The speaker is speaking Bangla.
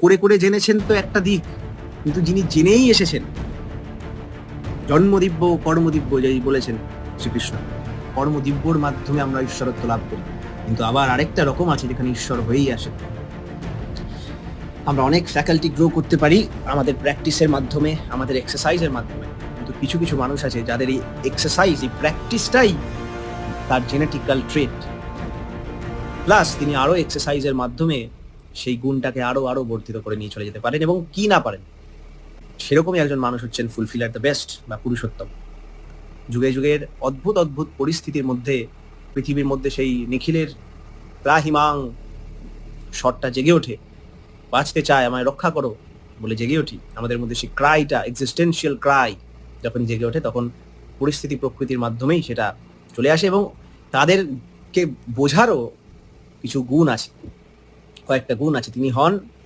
করে করে জেনেছেন তো একটা দিক, কিন্তু যিনি জেনেই এসেছেন, জন্মদিব্য কর্মদিব্য যেই বলেছেন শ্রীকৃষ্ণ, কর্মদিব্যর মাধ্যমে আমরা ঈশ্বরত্ব লাভ করি। কিন্তু আবার আরেকটা রকম আছে যেখানে ঈশ্বর হয়েই আসে। আমরা অনেক ফ্যাকাল্টি গ্রো করতে পারি আমাদের প্র্যাকটিসের মাধ্যমে, আমাদের এক্সারসাইজের মাধ্যমে, কিন্তু কিছু কিছু মানুষ আছে যাদের এই এক্সারসাইজ, এই প্র্যাকটিসটাই তার জেনেটিক্যাল ট্রেট, প্লাস তিনি আরো এক্সারসাইজের মাধ্যমে সেই গুণটাকে আরো আরো বর্ধিত করে নিয়ে চলে যেতে পারেন, এবং কি না পারেন। সেরকমই একজন মানুষ হচ্ছেন ফুলফিলার দ্য বেস্ট বা পুরুষোত্তম। যুগে যুগের অদ্ভুত অদ্ভুত পরিস্থিতির মধ্যে পৃথিবীর মধ্যে সেই নিখিলের ত্রাহিমাং শটটা জেগে ওঠে, বাঁচতে চায়, আমায় রক্ষা করো বলে জেগে উঠি। আমাদের মধ্যে সেই ক্রাইটা, এক্সিস্টেন্সিয়াল ক্রাই যখন জেগে ওঠে, তখন পরিস্থিতি প্রকৃতির মাধ্যমেই সেটা চলে আসে, এবং তাদেরকে বোঝারও কিছু গুণ আছে, কয়েকটা গুণ আছে। তিনি হন